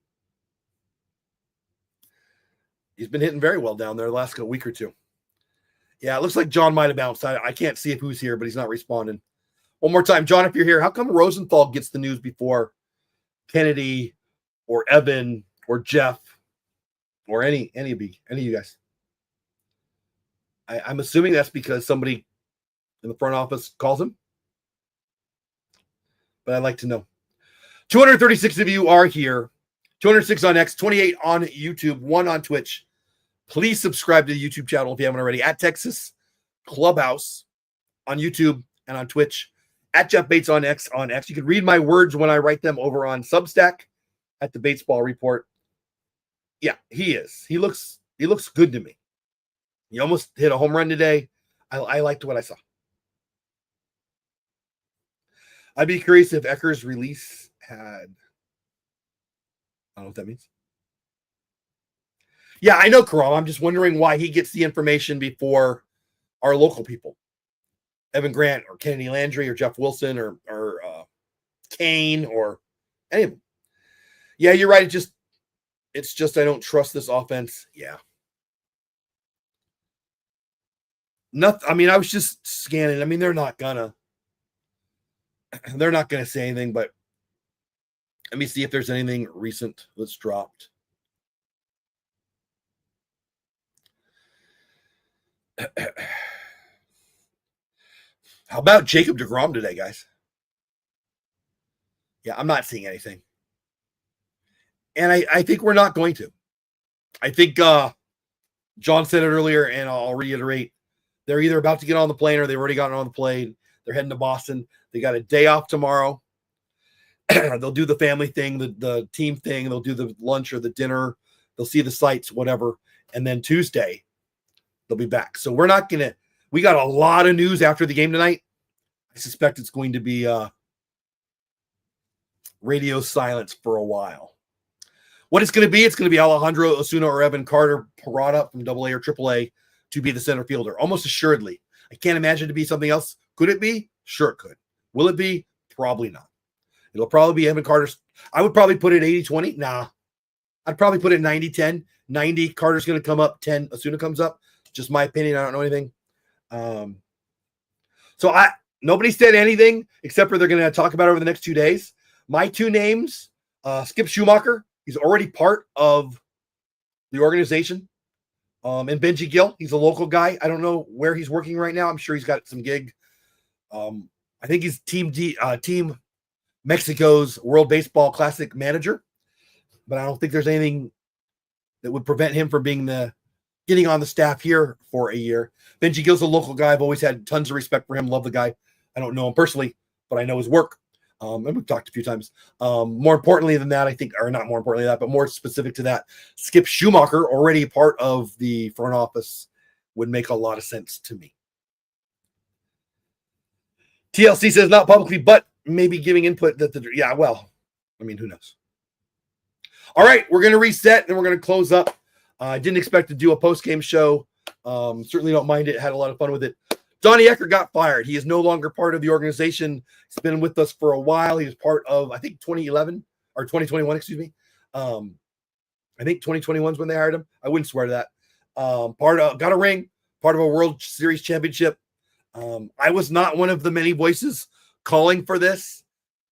Speaker 1: He's been hitting very well down there the last week or two. Yeah, it looks like John might have bounced. I can't see if who's here, but he's not responding. One more time, John, if you're here, how come Rosenthal gets the news before Kennedy or Evan or Jeff or any of you guys? I'm assuming that's because somebody in the front office calls him, but I'd like to know. 236 of you are here. 206 on X, 28 on YouTube, 1 on Twitch. Please subscribe to the YouTube channel if you haven't already. At Texas Clubhouse on YouTube and on Twitch. At Jeff Bates on X. You can read my words when I write them over on Substack at the Batesball Report. Yeah, he is. He looks good to me. He almost hit a home run today. I liked what I saw. I'd be curious if Ecker's release had, I don't know what that means. Yeah, I know, Karam. I'm just wondering why he gets the information before our local people. Evan Grant or Kennedy Landry or Jeff Wilson or Kane or any of them. Yeah, you're right. It's just I don't trust this offense. Yeah. Nothing. I mean, I was just scanning. I mean, they're not gonna say anything, but let me see if there's anything recent that's dropped. How about Jacob deGrom today, guys? Yeah, I'm not seeing anything. And I think we're not going to. I think John said it earlier, and I'll reiterate. They're either about to get on the plane or they've already gotten on the plane. They're heading to Boston. They got a day off tomorrow. They'll do the family thing, the team thing. They'll do the lunch or the dinner. They'll see the sights, whatever. And then Tuesday, they'll be back. So we're not going to – we got a lot of news after the game tonight. I suspect it's going to be radio silence for a while. What it's going to be Alejandro Osuna or Evan Carter brought up from AA or AAA to be the center fielder, almost assuredly. I can't imagine it to be something else. Could it be? Sure it could. Will it be? Probably not. It'll probably be Evan Carter's. I would probably put it 80-20. Nah. I'd probably put it 90-10. 90, Carter's going to come up. 10, Osuna comes up. Just my opinion. I don't know anything. So nobody said anything except for they're going to talk about it over the next 2 days. My two names, Skip Schumacher. He's already part of the organization. And Benji Gill, he's a local guy. I don't know where he's working right now. I'm sure he's got some gig. I think he's Team Mexico's World Baseball Classic manager, but I don't think there's anything that would prevent him from getting on the staff here for a year. Benji Gill's a local guy. I've always had tons of respect for him. Love the guy. I don't know him personally, but I know his work. And we've talked a few times. More importantly than that, I think, or not more importantly than that, but more specific to that, Skip Schumacher, already part of the front office, would make a lot of sense to me. TLC says not publicly, but maybe giving input that yeah, well, I mean, who knows? All right, we're going to reset and we're going to close up. I didn't expect to do a post-game show. Certainly don't mind it. Had a lot of fun with it. Donnie Ecker got fired. He is no longer part of the organization. He's been with us for a while. He was part of, I think, 2011 or 2021, excuse me. I think 2021 is when they hired him. I wouldn't swear to that. Got a ring, part of a World Series championship. I was not one of the many voices calling for this,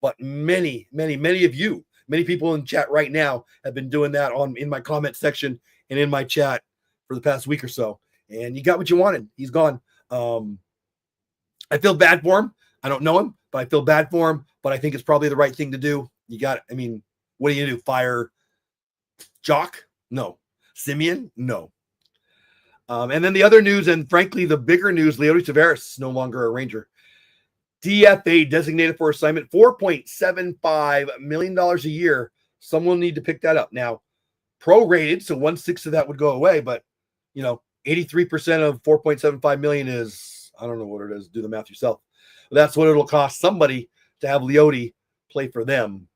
Speaker 1: but many of you, many people in chat right now have been doing that in my comment section and in my chat for the past week or so. And you got what you wanted. He's gone. I feel bad for him. I don't know him, but I feel bad for him. But I think it's probably the right thing to do. I mean, what are you going to do? Fire Jock? No. Simeon? No. And then the other news, and frankly, the bigger news, Leody Taveras is no longer a Ranger. DFA, designated for assignment, $4.75 million a year. Someone will need to pick that up. Now, prorated, so 1/6 of that would go away, but, 83% of $4.75 million is, I don't know what it is. Do the math yourself. But that's what it'll cost somebody to have Leody play for them.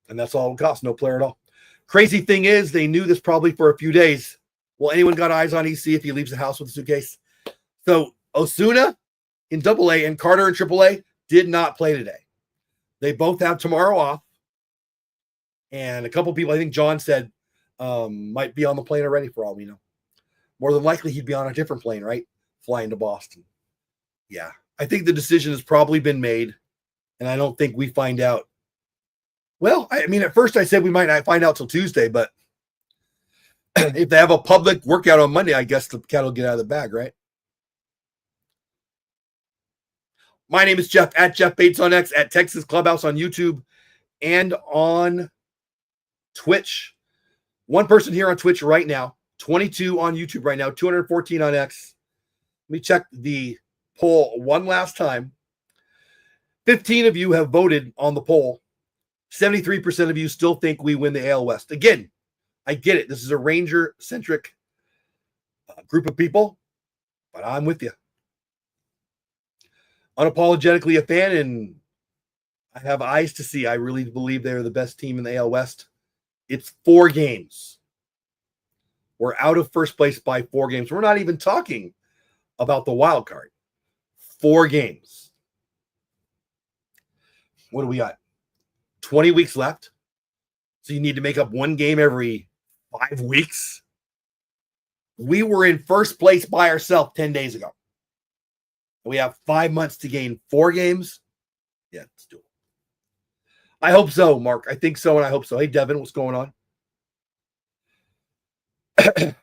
Speaker 1: And that's all it will cost. No player at all. Crazy thing is, they knew this probably for a few days. Well, anyone got eyes on EC if he leaves the house with a suitcase? So Osuna in AA and Carter in AAA did not play today. They both have tomorrow off. And a couple people, I think John said, might be on the plane already for all we know. more than likely he'd be on a different plane, right? Flying to Boston. Yeah, I think the decision has probably been made, and I don't think we find out. Well, I mean, at first I said we might not find out till Tuesday, but if they have a public workout on Monday, I guess the cat will get out of the bag, right? My name is Jeff, at Jeff Bates on X, at Texas Clubhouse on YouTube and on Twitch. One person here on Twitch right now, 22 on YouTube right now, 214 on X. Let me check the poll one last time. 15 of you have voted on the poll. 73% of you still think we win the AL West. Again, I get it. This is a Ranger-centric group of people, but I'm with you. Unapologetically a fan, and I have eyes to see. I really believe they're the best team in the AL West. It's 4 games. We're out of first place by 4 games. We're not even talking about the wild card. 4 games. What do we got? 20 weeks left. So you need to make up 1 game every 5 weeks. We were in first place by ourselves 10 days ago. We have 5 months to gain 4 games. Yeah, let's do it. I hope so, Mark. I think so, and I hope so. Hey, Devin, what's going on?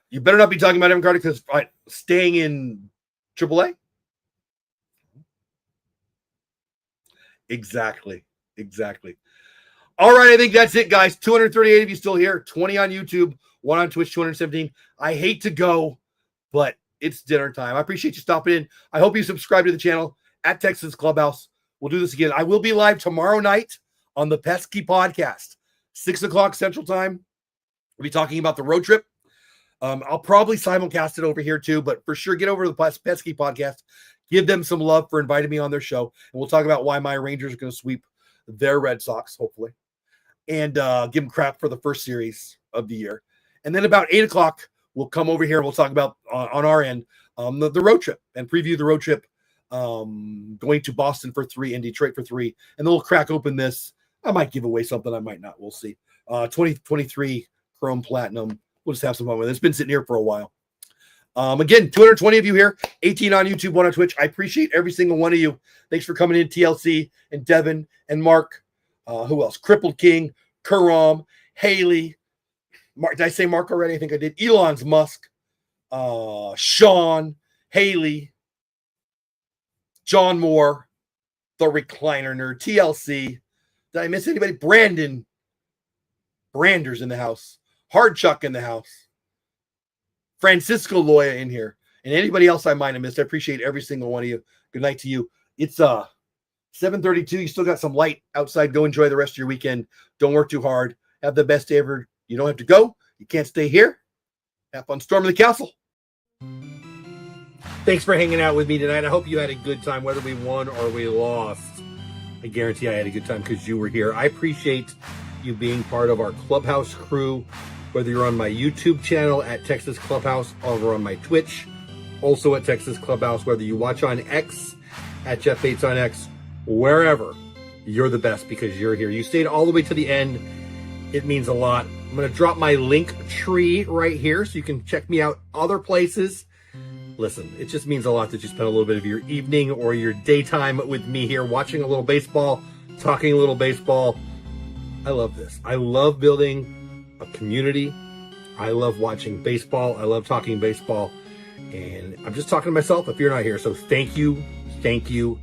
Speaker 1: You better not be talking about Evan Carter because staying in AAA. Exactly. All right, I think that's it, guys. 238 of you still here. 20 on YouTube, 1 on Twitch, 217. I hate to go, but it's dinner time. I appreciate you stopping in. I hope you subscribe to the channel at Texas Clubhouse. We'll do this again. I will be live tomorrow night on the Pesky Podcast, 6 o'clock Central Time. We'll be talking about the road trip. I'll probably simulcast it over here too, but for sure, get over to the Pesky Podcast. Give them some love for inviting me on their show, and we'll talk about why my Rangers are going to sweep their Red Sox, hopefully, and give them crap for the first series of the year. And then about 8 o'clock, we'll come over here and we'll talk about on our end the road trip and preview the road trip going to Boston for 3 and Detroit for 3. And then we'll crack open this. I might give away something. I might not. We'll see. 2023 Chrome Platinum. We'll just have some fun with it. It's been sitting here for a while. Again, 220 of you here, 18 on YouTube, 1 on Twitch. I appreciate every single one of you. Thanks for coming in, TLC and Devin and Mark. Who else? Crippled King, Karam, Haley. Mark, did I say Mark already? I think I did. Elon's Musk, Sean, Haley, John Moore, the Recliner Nerd, TLC. Did I miss anybody? Brandon. Brander's in the house. Hard Chuck in the house. Francisco Loya in here. And anybody else I might have missed. I appreciate every single one of you. Good night to you. It's 7:32. You still got some light outside. Go enjoy the rest of your weekend. Don't work too hard. Have the best day ever. You don't have to go. You can't stay here. Have fun storming the castle. Thanks for hanging out with me tonight. I hope you had a good time, whether we won or we lost. I guarantee I had a good time because you were here. I appreciate you being part of our Clubhouse crew, whether you're on my YouTube channel at Texas Clubhouse or over on my Twitch, also at Texas Clubhouse, whether you watch on X at Jeff Bates on X, wherever, you're the best because you're here. You stayed all the way to the end. It means a lot. I'm going to drop my link tree right here so you can check me out other places. Listen, it just means a lot that you spend a little bit of your evening or your daytime with me here, watching a little baseball, talking a little baseball. I love this. I love building a community. I love watching baseball. I love talking baseball. And I'm just talking to myself if you're not here. So thank you. Thank you.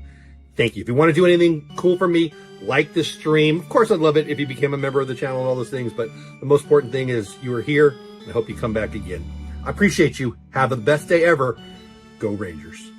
Speaker 1: Thank you. If you want to do anything cool for me, like the stream. Of course, I'd love it if you became a member of the channel and all those things. But the most important thing is you are here. I hope you come back again. I appreciate you. Have the best day ever. Go Rangers.